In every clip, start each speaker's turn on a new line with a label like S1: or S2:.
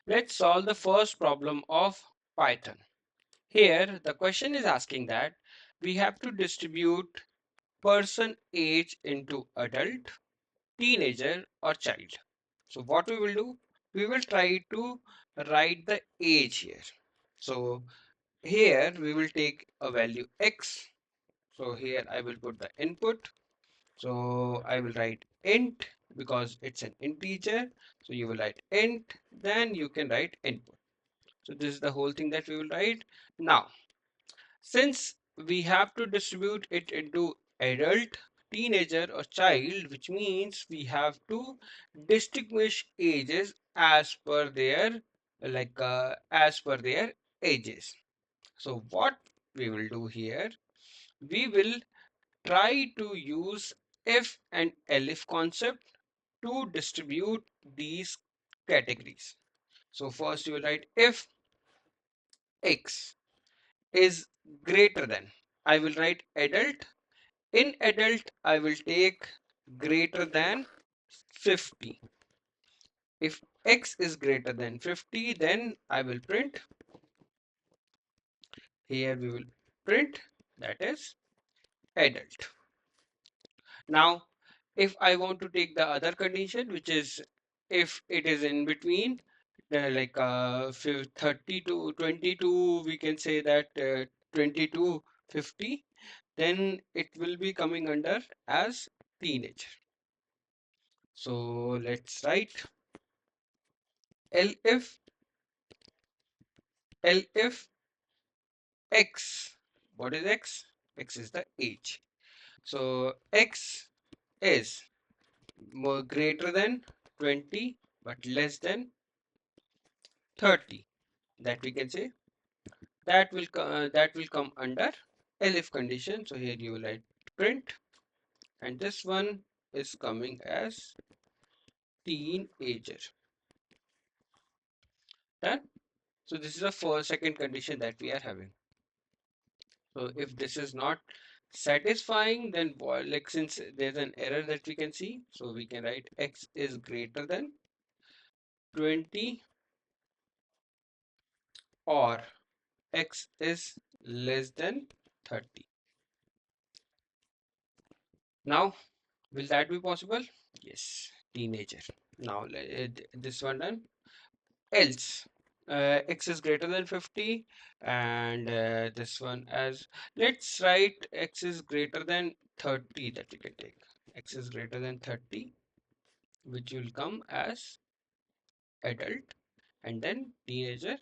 S1: Let's solve the first problem of Python. Here, the question is asking that we have to distribute person age into adult, teenager, or child. So what we will do, we will try to write the age here. So here we will take a value x. So here I will put the input. So I will write int because it's an integer. So you will write int, then you can write input. So this is the whole thing that we will write. Now, since we have to distribute it into adult, teenager, or child, which means we have to distinguish ages as per their ages. So what we will do here, we will try to use if and elif concept to distribute these categories. So first you will write if x is greater than, I will write adult. In adult, I will take greater than 50. If x is greater than 50, then I will print, here we will print, that is adult. Now, if I want to take the other condition, which is if it is in between, 30 to 22, we can say that 20 to 50, then it will be coming under as teenager. So let's write elif elif x. What is x? X is the age. So x is more greater than 20 but less than 30. That we can say that will come under elif condition. So here you will write print, and this one is coming as teenager. Done. So this is the first second condition that we are having. So if this is not satisfying, then like since there's an error that we can see, so we can write x is greater than 20 or x is less than 30. Now, will that be possible? Yes, teenager. Now this one done. Else, x is greater than 50, and this one as, let's write x is greater than 30, that we can take. X is greater than 30, which will come as adult, and then teenager.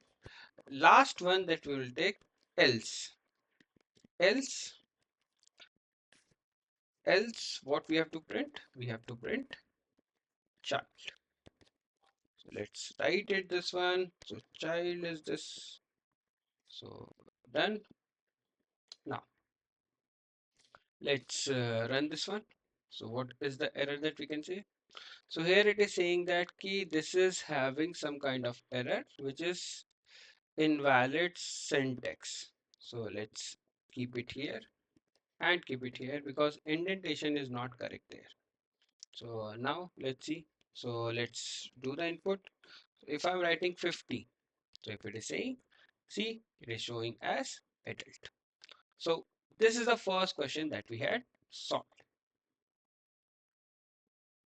S1: Last one that we will take, else. Else, else, what we have to print? We have to print child. So let's write it this one. So child is this. So done. Now let's run this one. So what is the error that we can say? So here it is saying that key this is having some kind of error, which is invalid syntax. So let's keep it here and keep it here because indentation is not correct there. So now let's see. So let's do the input. If I'm writing 50, so if it is saying, see, it is showing as adult. So this is the first question that we had solved.